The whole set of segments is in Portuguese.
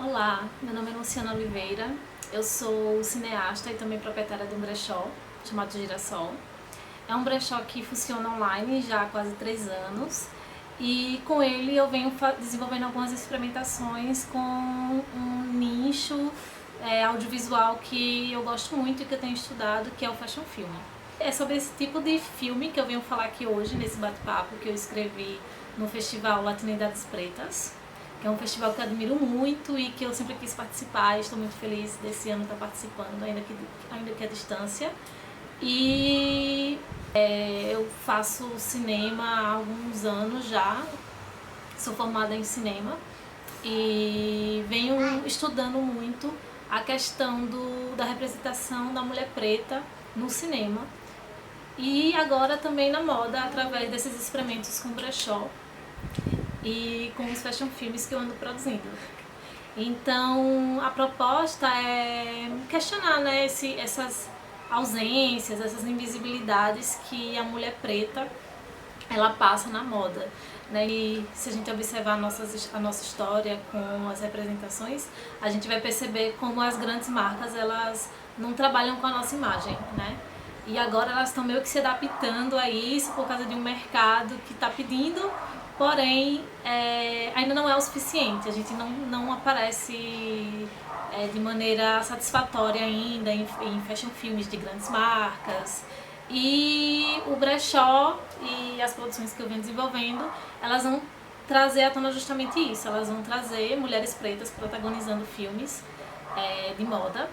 Olá, meu nome é Luciana Oliveira, eu sou cineasta e também proprietária de um brechó chamado Girassol. É um brechó que funciona online já há quase 3 anos e com ele eu venho desenvolvendo algumas experimentações com um nicho audiovisual que eu gosto muito e que eu tenho estudado, que é o fashion film. É sobre esse tipo de filme que eu venho falar aqui hoje, nesse bate-papo que eu escrevi no Festival Latinidades Pretas, que é um festival que eu admiro muito e que eu sempre quis participar, e estou muito feliz desse ano estar participando, ainda que à distância. E eu faço cinema há alguns anos já, sou formada em cinema e venho estudando muito a questão da representação da mulher preta no cinema e agora também na moda, através desses experimentos com brechó e com os fashion filmes que eu ando produzindo. Então a proposta é questionar, né, essas ausências, essas invisibilidades que a mulher preta ela passa na moda. Né? E se a gente observar a nossa história com as representações, a gente vai perceber como as grandes marcas elas não trabalham com a nossa imagem, né? E agora elas estão meio que se adaptando a isso por causa de um mercado que está pedindo, porém ainda não é o suficiente. A gente não aparece de maneira satisfatória ainda em fashion filmes de grandes marcas. E o brechó e as produções que eu venho desenvolvendo, elas vão trazer à tona justamente isso. Elas vão trazer mulheres pretas protagonizando filmes de moda.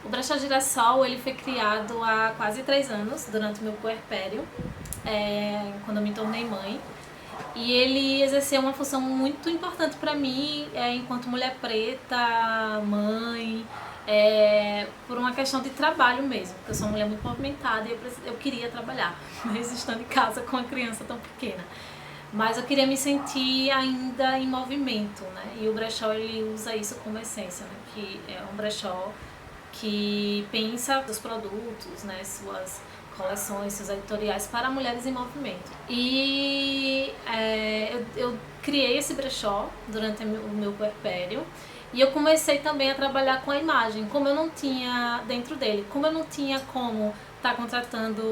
O Brechó Girassol ele foi criado há quase 3 anos, durante o meu puerpério, quando eu me tornei mãe. E ele exerceu uma função muito importante para mim, enquanto mulher preta, mãe, por uma questão de trabalho mesmo, porque eu sou uma mulher muito movimentada e eu queria trabalhar, mesmo estando em casa com uma criança tão pequena. Mas eu queria me sentir ainda em movimento, né? E o brechó ele usa isso como essência, né? Que é um brechó que pensa os produtos, né? Suas coleções, seus editoriais para mulheres em movimento. E eu criei esse brechó durante o meu puerpério e eu comecei também a trabalhar com a imagem, como eu não tinha dentro dele, como eu não tinha como estar contratando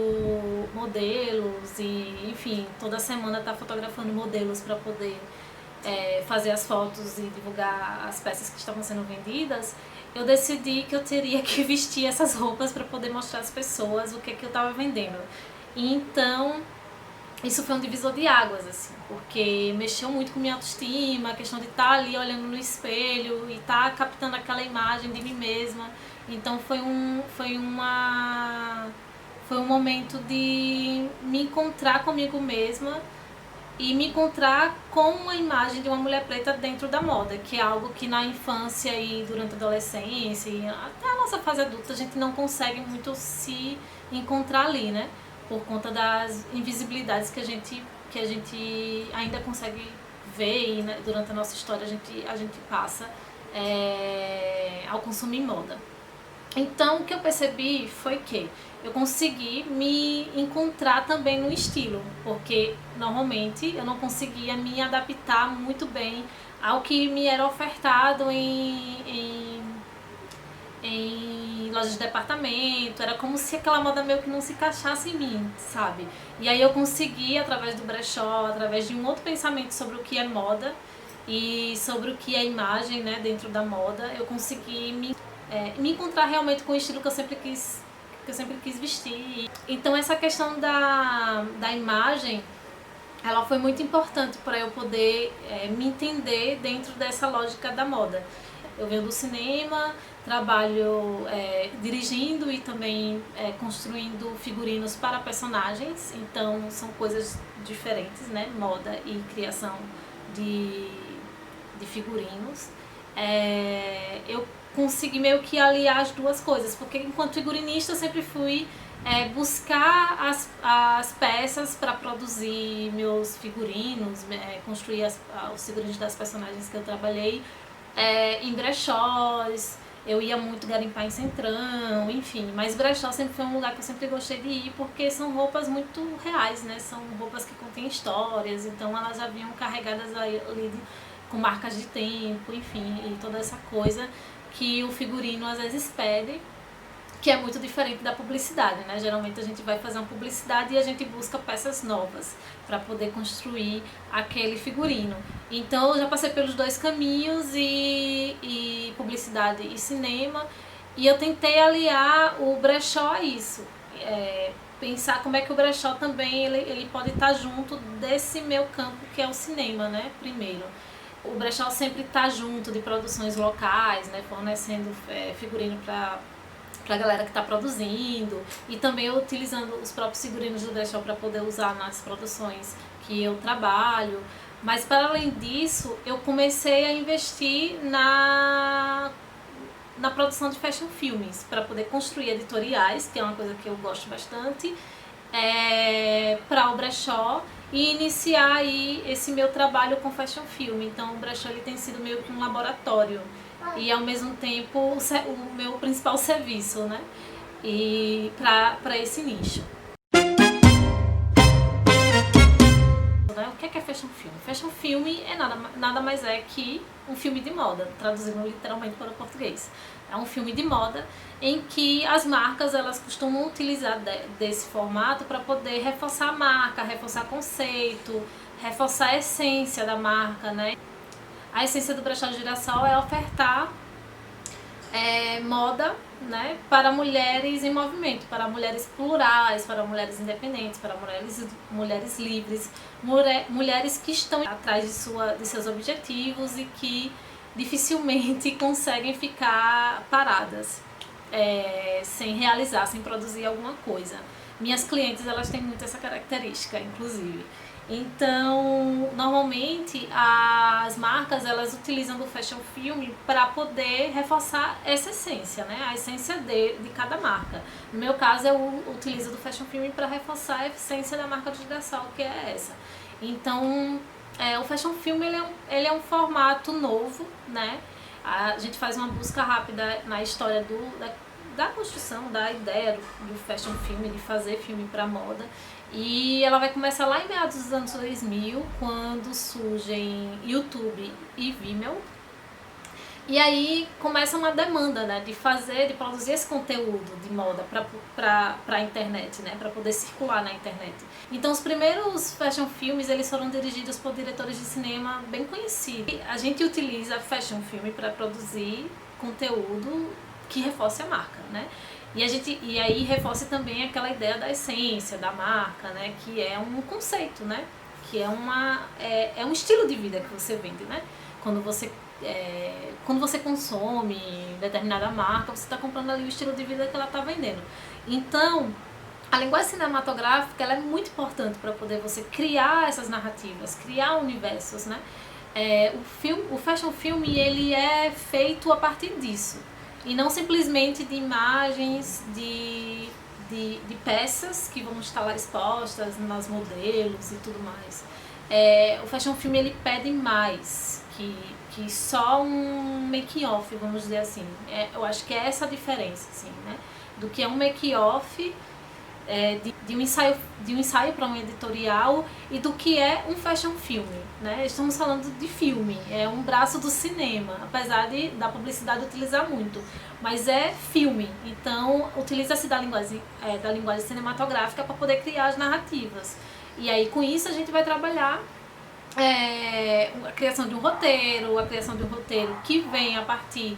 modelos e, enfim, toda semana estar fotografando modelos para poder fazer as fotos e divulgar as peças que estavam sendo vendidas, eu decidi que eu teria que vestir essas roupas para poder mostrar às pessoas o que eu estava vendendo. E então, isso foi um divisor de águas, assim, porque mexeu muito com minha autoestima, a questão de estar ali olhando no espelho e estar captando aquela imagem de mim mesma. Então foi um momento de me encontrar comigo mesma e me encontrar com uma imagem de uma mulher preta dentro da moda, que é algo que na infância e durante a adolescência e até a nossa fase adulta a gente não consegue muito se encontrar ali, né? Por conta das invisibilidades que a gente ainda consegue ver e, né, durante a nossa história a gente passa ao consumir moda. Então o que eu percebi foi que eu consegui me encontrar também no estilo, porque normalmente eu não conseguia me adaptar muito bem ao que me era ofertado em lojas de departamento. Era como se aquela moda meio que não se encaixasse em mim, sabe? E aí eu consegui, através do brechó, através de um outro pensamento sobre o que é moda e sobre o que é imagem, né, dentro da moda, eu consegui me encontrar realmente com o estilo que eu sempre quis vestir. Então essa questão da imagem, ela foi muito importante para eu poder me entender dentro dessa lógica da moda. Eu venho do cinema, trabalho dirigindo e também construindo figurinos para personagens, então são coisas diferentes, né? Moda e criação de figurinos. Eu consegui meio que aliar as duas coisas, porque enquanto figurinista eu sempre fui buscar as peças para produzir meus figurinos, construir os figurinos das personagens que eu trabalhei em brechós. Eu ia muito garimpar em Centrão, enfim, mas brechó sempre foi um lugar que eu sempre gostei de ir, porque são roupas muito reais, né? São roupas que contêm histórias, então elas já vinham carregadas ali com marcas de tempo, enfim, e toda essa coisa que o figurino às vezes pede, que é muito diferente da publicidade, né? Geralmente a gente vai fazer uma publicidade e a gente busca peças novas para poder construir aquele figurino. Então eu já passei pelos dois caminhos, e publicidade e cinema, e eu tentei aliar o brechó a isso. Pensar como é que o brechó também ele pode estar junto desse meu campo, que é o cinema, né? Primeiro. O brechó sempre está junto de produções locais, né? Fornecendo figurino para a galera que está produzindo, e também utilizando os próprios figurinos do brechó para poder usar nas produções que eu trabalho. Mas para além disso, eu comecei a investir na produção de fashion filmes, para poder construir editoriais, que é uma coisa que eu gosto bastante, para o brechó, e iniciar aí esse meu trabalho com fashion film. Então o brechó ele tem sido meio que um laboratório e ao mesmo tempo o meu principal serviço, né? E para esse nicho. O que é fashion film? Fashion film é nada mais é que um filme de moda, traduzindo literalmente para o português. É um filme de moda em que as marcas elas costumam utilizar desse formato para poder reforçar a marca, reforçar conceito, reforçar a essência da marca, né? A essência do Brechó de Girassol é ofertar moda, né, para mulheres em movimento, para mulheres plurais, para mulheres independentes, para mulheres livres, mulheres que estão atrás de seus objetivos e que dificilmente conseguem ficar paradas sem realizar, sem produzir alguma coisa. Minhas clientes elas têm muito essa característica, inclusive. Então, normalmente as marcas elas utilizam do fashion film para poder reforçar essa essência, né? A essência de cada marca. No meu caso, eu utilizo do fashion film para reforçar a essência da marca de Girassol, que é essa. Então, o fashion film ele é um formato novo, né? A gente faz uma busca rápida na história da construção, da ideia do fashion film, de fazer filme para moda. E ela vai começar lá em meados dos anos 2000, quando surgem YouTube e Vimeo. E aí começa uma demanda, né, de produzir esse conteúdo de moda para a internet, né, para poder circular na internet. Então os primeiros fashion filmes eles foram dirigidos por diretores de cinema bem conhecidos. E a gente utiliza fashion film para produzir conteúdo que reforce a marca, né? E aí reforça também aquela ideia da essência da marca, né? Que é um conceito, né? Que é um estilo de vida que você vende, né? Quando você consome determinada marca, você está comprando ali o estilo de vida que ela está vendendo. Então, a linguagem cinematográfica ela é muito importante para poder você criar essas narrativas, criar universos, né? O fashion film ele é feito a partir disso. E não simplesmente de imagens de peças que vão estar lá expostas nas modelos e tudo mais. O fashion film ele pede mais que só um make-off, vamos dizer assim. Eu acho que é essa a diferença, assim, né? Do que é um make-off de um ensaio para um editorial e do que é um fashion film, né? Estamos falando de filme, é um braço do cinema, apesar da publicidade utilizar muito, mas é filme, então utiliza-se da linguagem cinematográfica para poder criar as narrativas. E aí com isso a gente vai trabalhar a criação de um roteiro que vem a partir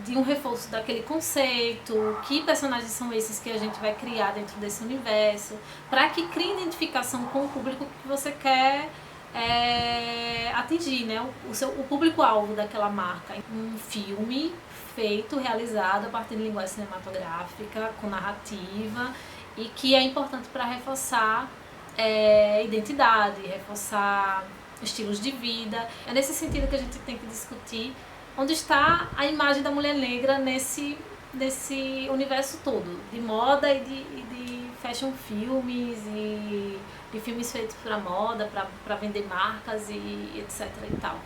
de um reforço daquele conceito, que personagens são esses que a gente vai criar dentro desse universo, para que crie identificação com o público que você quer atingir, né? O público-alvo daquela marca. Um filme realizado a partir de linguagem cinematográfica, com narrativa, e que é importante para reforçar identidade, reforçar estilos de vida. É nesse sentido que a gente tem que discutir onde está a imagem da mulher negra nesse universo todo, de moda e de fashion filmes e de filmes feitos para moda, para vender marcas e etc e tal.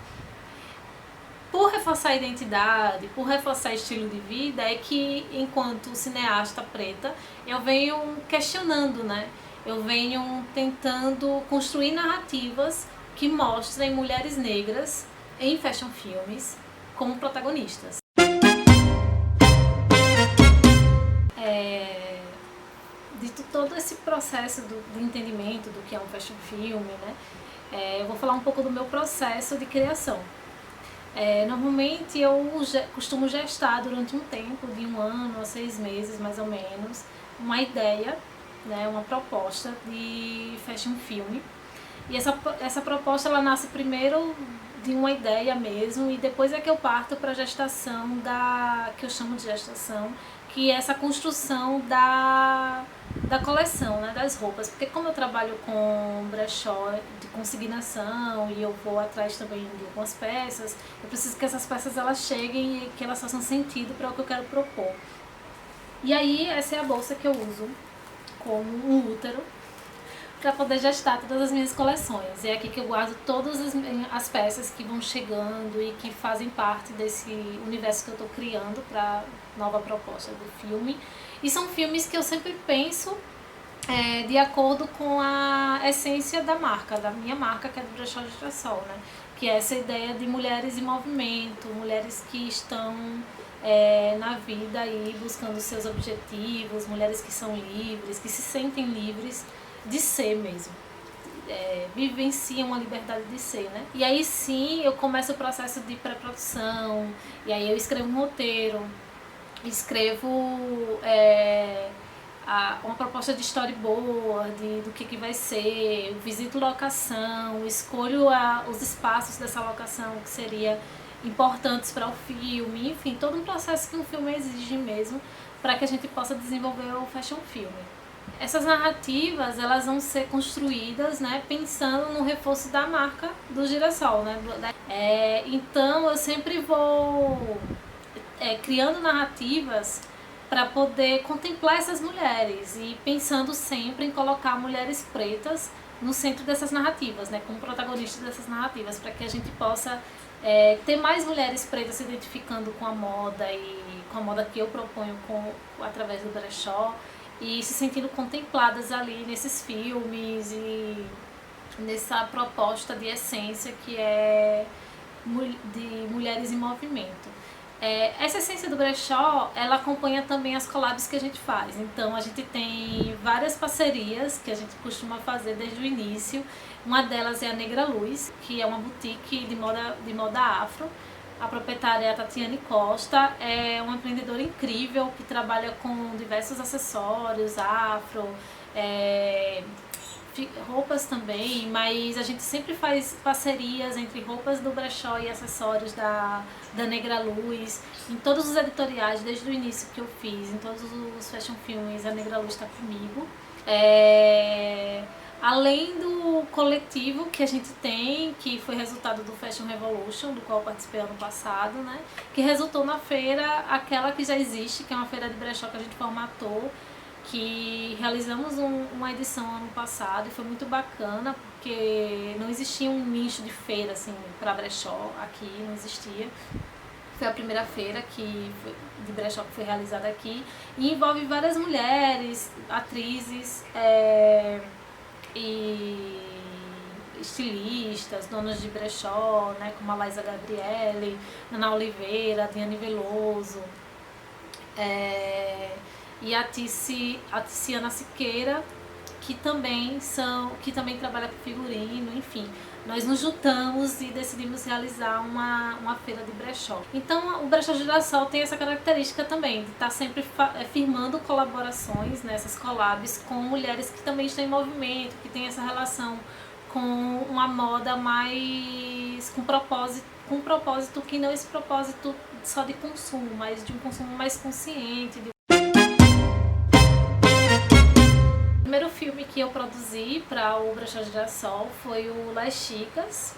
Por reforçar a identidade, por reforçar estilo de vida, é que enquanto cineasta preta, eu venho questionando, né? Eu venho tentando construir narrativas que mostrem mulheres negras em fashion filmes como protagonistas. Dito todo esse processo do entendimento do que é um fashion filme, né, eu vou falar um pouco do meu processo de criação. Normalmente eu costumo gestar durante um tempo, de 1 ano a 6 meses mais ou menos, uma ideia, né, uma proposta de fashion filme. E essa proposta ela nasce primeiro de uma ideia mesmo, e depois é que eu parto para a gestação que eu chamo de gestação, que é essa construção da coleção, né, das roupas. Porque como eu trabalho com brechó de consignação e eu vou atrás também de algumas peças, eu preciso que essas peças elas cheguem e que elas façam sentido para o que eu quero propor. E aí essa é a bolsa que eu uso como um útero para poder gestar todas as minhas coleções. É aqui que eu guardo todas as peças que vão chegando e que fazem parte desse universo que eu estou criando para a nova proposta do filme. E são filmes que eu sempre penso de acordo com a essência da marca, da minha marca, que é do Brechó Girassol, né? Que é essa ideia de mulheres em movimento, mulheres que estão na vida aí buscando seus objetivos, mulheres que são livres, que se sentem livres de ser mesmo, vivenciam uma liberdade de ser, né? E aí sim eu começo o processo de pré-produção, e aí eu escrevo um roteiro, escrevo uma proposta de storyboard, do que vai ser, visito locação, escolho os espaços dessa locação que seria importantes para o filme, enfim, todo um processo que um filme exige mesmo para que a gente possa desenvolver o fashion filme. Essas narrativas elas vão ser construídas, né, pensando no reforço da marca do Girassol, né? Então eu sempre vou criando narrativas para poder contemplar essas mulheres e pensando sempre em colocar mulheres pretas no centro dessas narrativas, né, como protagonistas dessas narrativas, para que a gente possa ter mais mulheres pretas se identificando com a moda e com a moda que eu proponho através do brechó, e se sentindo contempladas ali nesses filmes e nessa proposta de essência que é de mulheres em movimento. Essa essência do brechó, ela acompanha também as collabs que a gente faz. Então a gente tem várias parcerias que a gente costuma fazer desde o início. Uma delas é a Negra Luz, que é uma boutique de moda afro. A proprietária é a Tatiane Costa, é uma empreendedora incrível que trabalha com diversos acessórios afro, roupas também, mas a gente sempre faz parcerias entre roupas do brechó e acessórios da Negra Luz. Em todos os editoriais, desde o início que eu fiz, em todos os fashion filmes, a Negra Luz está comigo. Além do coletivo que a gente tem, que foi resultado do Fashion Revolution, do qual eu participei ano passado, né? Que resultou na feira, aquela que já existe, que é uma feira de brechó que a gente formatou, que realizamos uma edição ano passado e foi muito bacana, porque não existia um nicho de feira assim, para brechó aqui, não existia. Foi a primeira feira de brechó que foi realizada aqui e envolve várias mulheres, atrizes, e estilistas, donas de brechó, né, como a Laísa Gabriele, Ana Oliveira, Diane Veloso, e a Ticiana Siqueira, que também trabalha com figurino, enfim. Nós nos juntamos e decidimos realizar uma feira de brechó. Então o Brechó Girassol tem essa característica também, de estar sempre firmando colaborações, nessas collabs, com mulheres que também estão em movimento, que tem essa relação com uma moda mais com um propósito que não esse propósito só de consumo, mas de um consumo mais consciente. O primeiro filme que eu produzi para o Brechó Girassol foi o Las Chicas.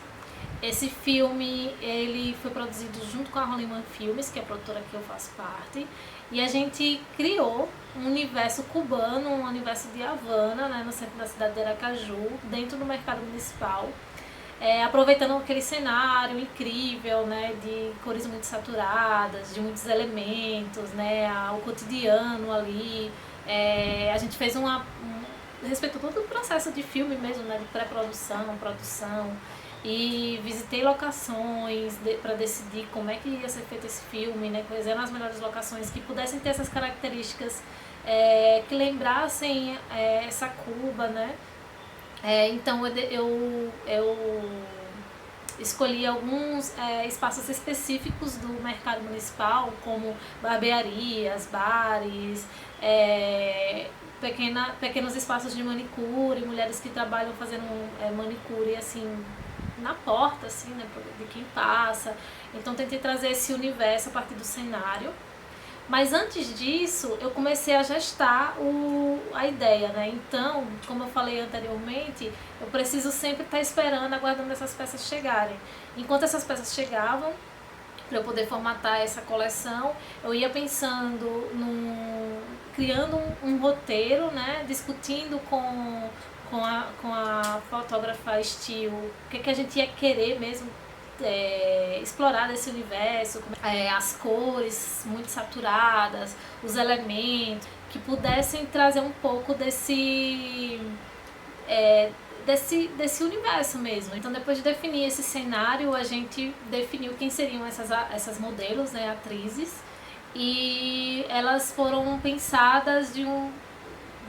Esse filme ele foi produzido junto com a Hollyman Filmes, que é a produtora que eu faço parte, e a gente criou um universo cubano, um universo de Havana, né, no centro da cidade de Aracaju, dentro do mercado municipal, aproveitando aquele cenário incrível, né, de cores muito saturadas, de muitos elementos, né, o cotidiano ali. A gente fez respeitou todo o processo de filme mesmo, né, de pré-produção, produção, e visitei locações para decidir como é que ia ser feito esse filme, né, quais eram as melhores locações que pudessem ter essas características, que lembrassem essa Cuba, né. Então eu escolhi alguns espaços específicos do mercado municipal, como barbearias, bares, pequenos espaços de manicure, mulheres que trabalham fazendo manicure assim na porta, assim, né, de quem passa. Então tentei trazer esse universo a partir do cenário. Mas antes disso, eu comecei a gestar a ideia, né? Então, como eu falei anteriormente, eu preciso sempre estar esperando, aguardando essas peças chegarem. Enquanto essas peças chegavam, para eu poder formatar essa coleção, eu ia pensando, criando um roteiro, né? Discutindo com a fotógrafa estilo, o que a gente ia querer mesmo explorar desse universo, as cores muito saturadas, os elementos, que pudessem trazer um pouco desse universo mesmo. Então, depois de definir esse cenário, a gente definiu quem seriam essas modelos, né, atrizes, e elas foram pensadas de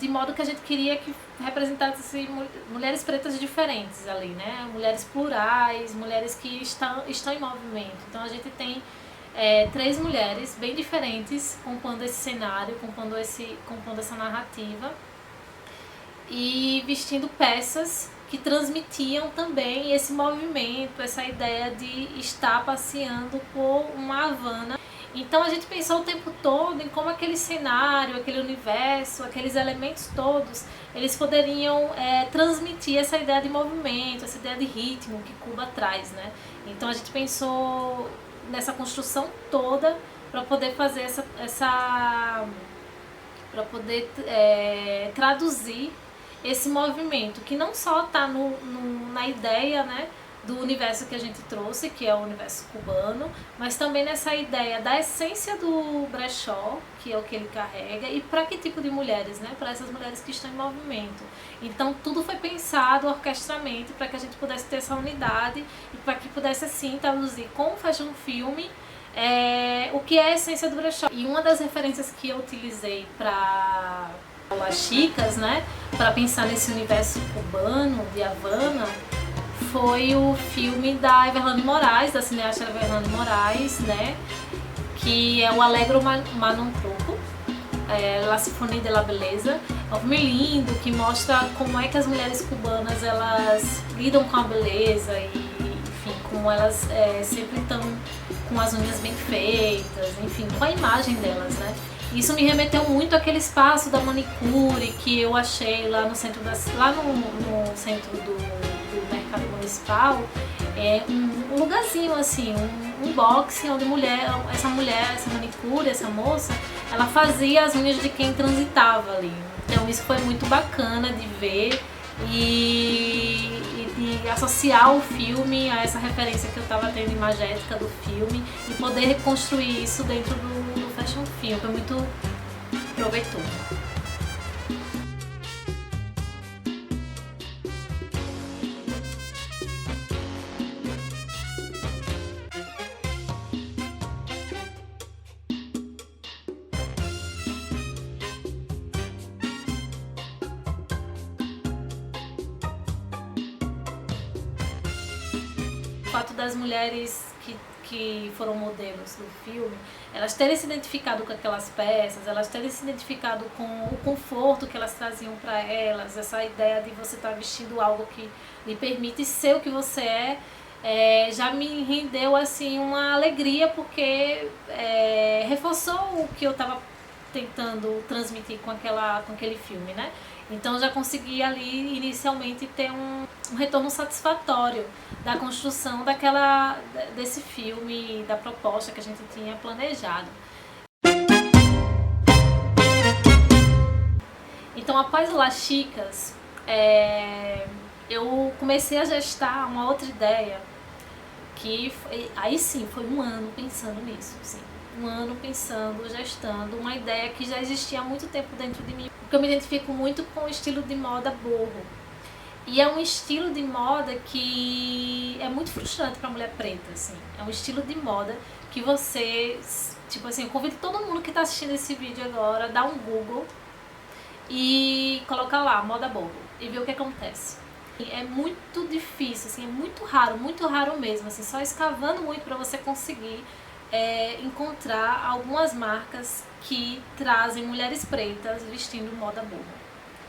modo que a gente queria que representasse mulheres pretas diferentes ali, né? Mulheres plurais, mulheres que estão em movimento. Então a gente tem 3 mulheres bem diferentes compondo esse cenário, compondo essa narrativa e vestindo peças que transmitiam também esse movimento, essa ideia de estar passeando por uma Havana. Então a gente pensou o tempo todo em como aquele cenário, aquele universo, aqueles elementos todos, eles poderiam transmitir essa ideia de movimento, essa ideia de ritmo que Cuba traz, né? Então a gente pensou nessa construção toda para poder fazer para poder traduzir esse movimento, que não só está na ideia, né, do universo que a gente trouxe, que é o universo cubano, mas também nessa ideia da essência do brechó, que é o que ele carrega, e para que tipo de mulheres, né? Para essas mulheres que estão em movimento. Então tudo foi pensado orquestramente para que a gente pudesse ter essa unidade e para que pudesse assim traduzir com o fashion film o que é a essência do brechó. E uma das referências que eu utilizei para Las Chicas, né, para pensar nesse universo cubano de Havana, foi o filme da Everlane Moraes, da cineasta Everlane Moraes, né, que é o Alegro Manontropo, La Sinfonia de la Beleza. É um filme lindo que mostra como é que as mulheres cubanas elas lidam com a beleza e, enfim, como elas sempre estão com as unhas bem feitas, enfim, com a imagem delas, né. Isso me remeteu muito àquele espaço da manicure que eu achei lá no centro no centro do mercado municipal, um lugarzinho assim, um box onde essa manicure, essa moça, ela fazia as unhas de quem transitava ali. Então isso foi muito bacana de ver e de associar o filme a essa referência que eu estava tendo imagética do filme e poder reconstruir isso dentro do fashion film. Foi muito proveitoso. O fato das mulheres que foram modelos do filme, elas terem se identificado com aquelas peças, elas terem se identificado com o conforto que elas traziam para elas, essa ideia de você estar vestindo algo que lhe permite ser o que você já me rendeu assim uma alegria, porque reforçou o que eu estava tentando transmitir com aquele filme, né? Então já consegui ali inicialmente ter um retorno satisfatório da construção desse filme, da proposta que a gente tinha planejado. Então, após o Las Chicas, eu comecei a gestar uma outra ideia, aí sim, foi um ano pensando nisso, sim. Um ano pensando, gestando uma ideia que já existia há muito tempo dentro de mim, porque eu me identifico muito com o estilo de moda boho. E é um estilo de moda que é muito frustrante para mulher preta, assim. É um estilo de moda que você, tipo assim, eu convido todo mundo que está assistindo esse vídeo agora, dá um Google e coloca lá, moda boho, e vê o que acontece. É muito difícil, assim, é muito raro mesmo, assim, só escavando muito para você conseguir encontrar algumas marcas que trazem mulheres pretas vestindo moda boho.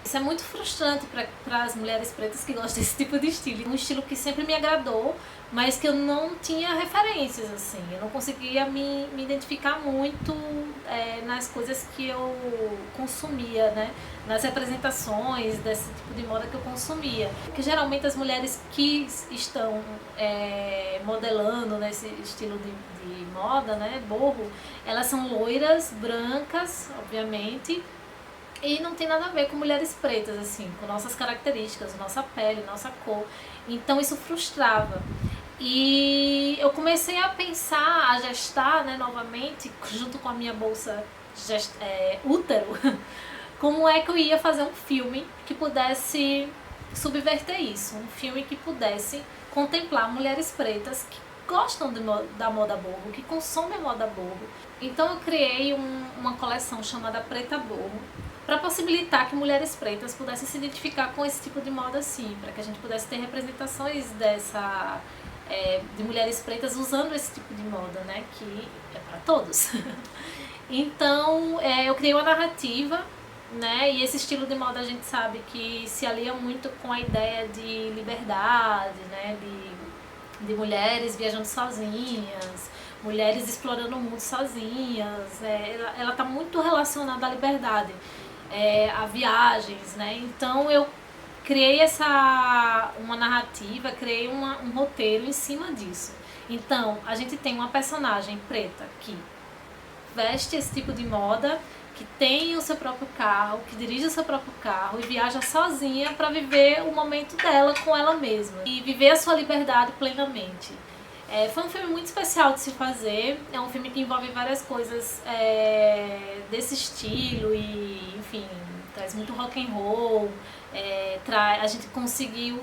Isso é muito frustrante para as mulheres pretas que gostam desse tipo de estilo. Um estilo que sempre me agradou, mas que eu não tinha referências, assim. Eu não conseguia me identificar muito nas coisas que eu consumia, né? Nas representações desse tipo de moda que eu consumia. Porque geralmente as mulheres que estão modelando nesse estilo de moda, né? Boho, elas são loiras, brancas, obviamente, e não tem nada a ver com mulheres pretas, assim, com nossas características, nossa pele, nossa cor. Então isso frustrava. E eu comecei a pensar, a gestar, né, novamente, junto com a minha bolsa útero, como é que eu ia fazer um filme que pudesse subverter isso. Um filme que pudesse contemplar mulheres pretas que gostam da moda boho, que consomem a moda boho. Então eu criei uma coleção chamada Preta Boho, para possibilitar que mulheres pretas pudessem se identificar com esse tipo de moda, assim, para que a gente pudesse ter representações de mulheres pretas usando esse tipo de moda, né, que é para todos. Então eu criei uma narrativa, né, e esse estilo de moda a gente sabe que se alia muito com a ideia de liberdade, né, de mulheres viajando sozinhas, mulheres explorando o mundo sozinhas. Ela está muito relacionada à liberdade, a viagens, né? Então eu criei uma narrativa, criei um roteiro em cima disso. Então a gente tem uma personagem preta que veste esse tipo de moda, que tem o seu próprio carro, que dirige o seu próprio carro e viaja sozinha para viver o momento dela com ela mesma e viver a sua liberdade plenamente. Foi um filme muito especial de se fazer, é um filme que envolve várias coisas desse estilo e, enfim, traz muito rock and roll, a gente conseguiu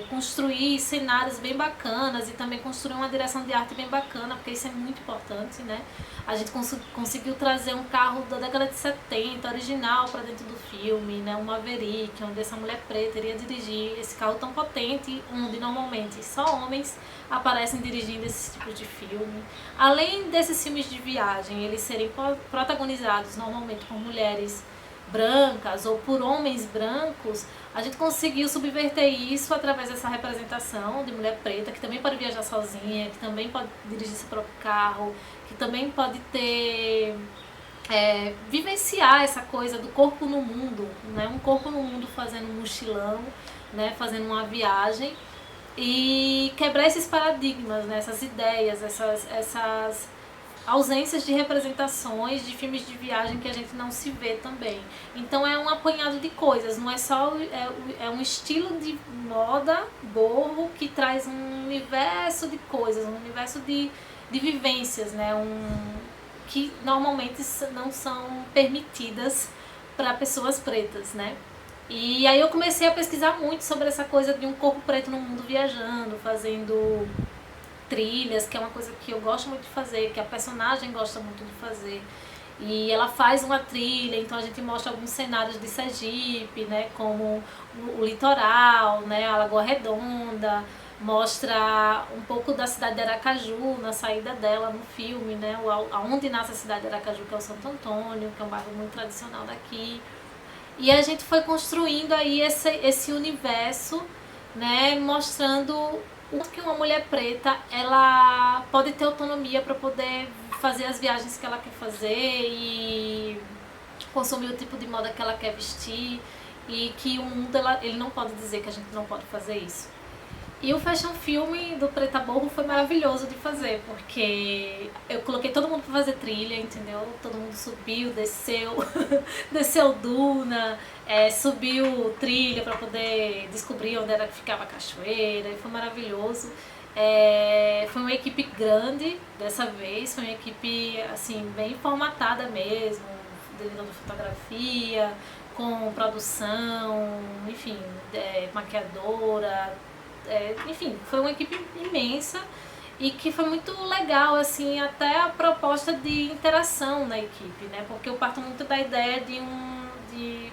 construir cenários bem bacanas e também construir uma direção de arte bem bacana, porque isso é muito importante, né? A gente conseguiu trazer um carro da década de 70, original, para dentro do filme, né? Um Maverick, onde essa mulher preta iria dirigir esse carro tão potente, onde normalmente só homens aparecem dirigindo esse tipo de filme. Além desses filmes de viagem, eles serem protagonizados normalmente por mulheres brancas ou por homens brancos, a gente conseguiu subverter isso através dessa representação de mulher preta, que também pode viajar sozinha, que também pode dirigir seu próprio carro, que também pode vivenciar essa coisa do corpo no mundo, né? Um corpo no mundo fazendo um mochilão, né? Fazendo uma viagem, e quebrar esses paradigmas, né? Essas ideias, essas ausências de representações de filmes de viagem que a gente não se vê também. Então é um apanhado de coisas, não é só um estilo de moda boho que traz um universo de coisas, um universo de vivências, né? Que normalmente não são permitidas para pessoas pretas, né? E aí eu comecei a pesquisar muito sobre essa coisa de um corpo preto no mundo viajando, fazendo trilhas, que é uma coisa que eu gosto muito de fazer, que a personagem gosta muito de fazer. E ela faz uma trilha, então a gente mostra alguns cenários de Sergipe, né, como o litoral, né, a Lagoa Redonda, mostra um pouco da cidade de Aracaju, na saída dela no filme, né, aonde nasce a cidade de Aracaju, que é o Santo Antônio, que é um bairro muito tradicional daqui. E a gente foi construindo aí esse universo, né, mostrando que uma mulher preta ela pode ter autonomia para poder fazer as viagens que ela quer fazer e consumir o tipo de moda que ela quer vestir, e que o mundo ele não pode dizer que a gente não pode fazer isso. E o fashion film do Preta Boho foi maravilhoso de fazer, porque eu coloquei todo mundo pra fazer trilha, entendeu? Todo mundo subiu, desceu, desceu duna, subiu trilha pra poder descobrir onde era que ficava a cachoeira, e foi maravilhoso. Foi uma equipe grande dessa vez, foi uma equipe assim, bem formatada mesmo, diretor de fotografia, com produção, enfim, maquiadora, enfim, foi uma equipe imensa e que foi muito legal, assim, até a proposta de interação na equipe, né? Porque eu parto muito da ideia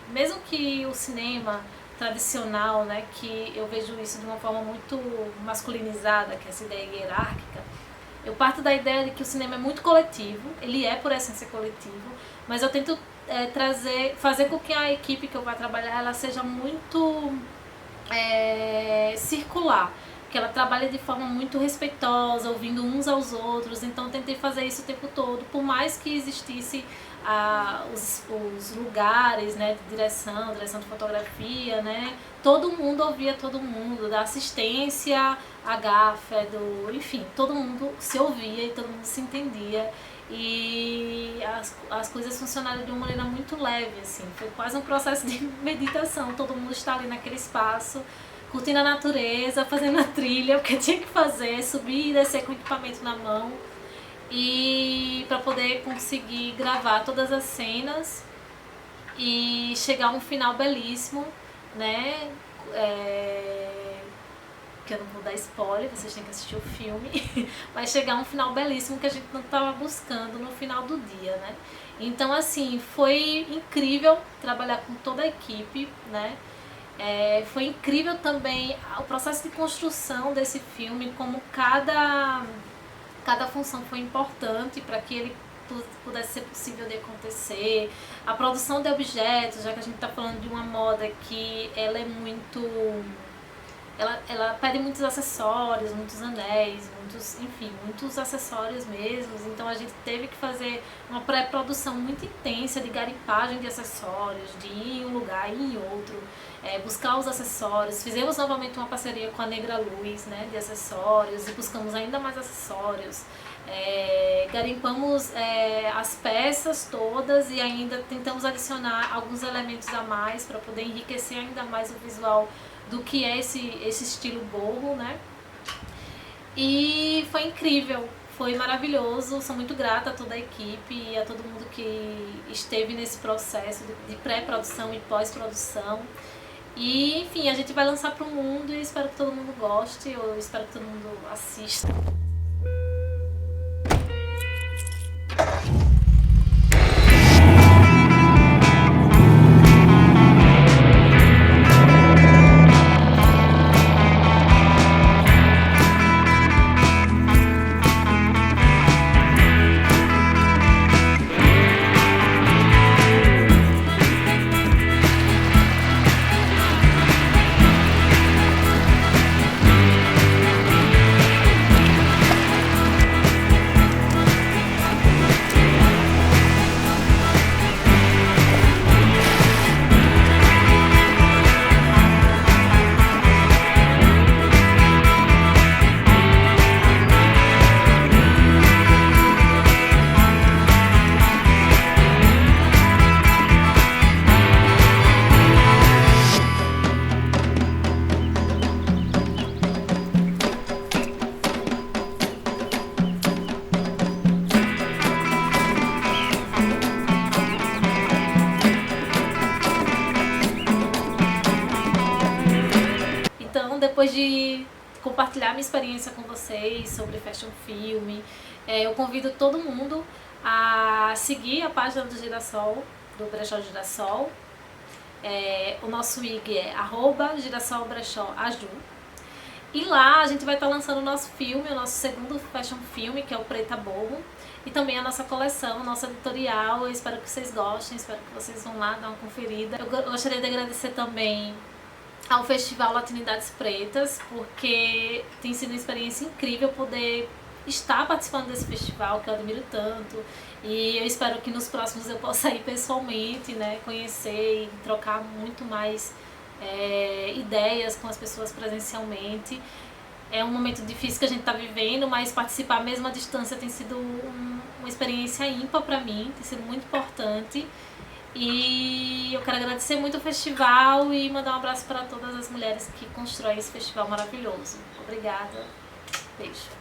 mesmo que o cinema tradicional, né, que eu vejo isso de uma forma muito masculinizada, que é essa ideia hierárquica, eu parto da ideia de que o cinema é muito coletivo, ele é por essência coletivo, mas eu tento fazer com que a equipe que eu vou trabalhar, ela seja muito circular, que ela trabalha de forma muito respeitosa, ouvindo uns aos outros. Então eu tentei fazer isso o tempo todo, por mais que existisse os lugares, né, de direção de fotografia, né, todo mundo ouvia todo mundo, da assistência à gafa, enfim, todo mundo se ouvia e todo mundo se entendia. E as coisas funcionaram de uma maneira muito leve, assim, foi quase um processo de meditação, todo mundo está ali naquele espaço, curtindo a natureza, fazendo a trilha, porque tinha que fazer, subir e descer com o equipamento na mão, e para poder conseguir gravar todas as cenas e chegar a um final belíssimo, né? Que eu não vou dar spoiler, vocês têm que assistir o filme, mas chegar a um final belíssimo que a gente não estava buscando no final do dia, né? Então, assim, foi incrível trabalhar com toda a equipe, né? Foi incrível também o processo de construção desse filme, como cada função foi importante para que ele pudesse ser possível de acontecer. A produção de objetos, já que a gente está falando de uma moda que ela é muito... Ela pede muitos acessórios, muitos anéis, muitos acessórios mesmo. Então a gente teve que fazer uma pré-produção muito intensa de garimpagem de acessórios, de ir em um lugar e ir em outro, buscar os acessórios. Fizemos novamente uma parceria com a Negra Luz, né, de acessórios, e buscamos ainda mais acessórios. Garimpamos as peças todas e ainda tentamos adicionar alguns elementos a mais para poder enriquecer ainda mais o visual do que é esse estilo boho, né? E foi incrível, foi maravilhoso, sou muito grata a toda a equipe e a todo mundo que esteve nesse processo de pré-produção e pós-produção. E, enfim, a gente vai lançar para o mundo e espero que todo mundo goste, eu espero que todo mundo assista. Depois de compartilhar minha experiência com vocês sobre Fashion Film, eu convido todo mundo a seguir a página do Girassol, do Brechó Girassol. O nosso IG é @girassolbrechóaju. E lá a gente vai estar lançando o nosso filme, o nosso segundo Fashion Film, que é o Preta Boho. E também a nossa coleção, a nossa editorial. Eu espero que vocês gostem, espero que vocês vão lá dar uma conferida. Eu gostaria de agradecer também ao Festival Latinidades Pretas, porque tem sido uma experiência incrível poder estar participando desse festival, que eu admiro tanto, e eu espero que nos próximos eu possa ir pessoalmente, né, conhecer e trocar muito mais ideias com as pessoas presencialmente. É um momento difícil que a gente está vivendo, mas participar mesmo à distância tem sido uma experiência ímpar para mim, tem sido muito importante. E eu quero agradecer muito o festival e mandar um abraço para todas as mulheres que constroem esse festival maravilhoso. Obrigada. Beijo.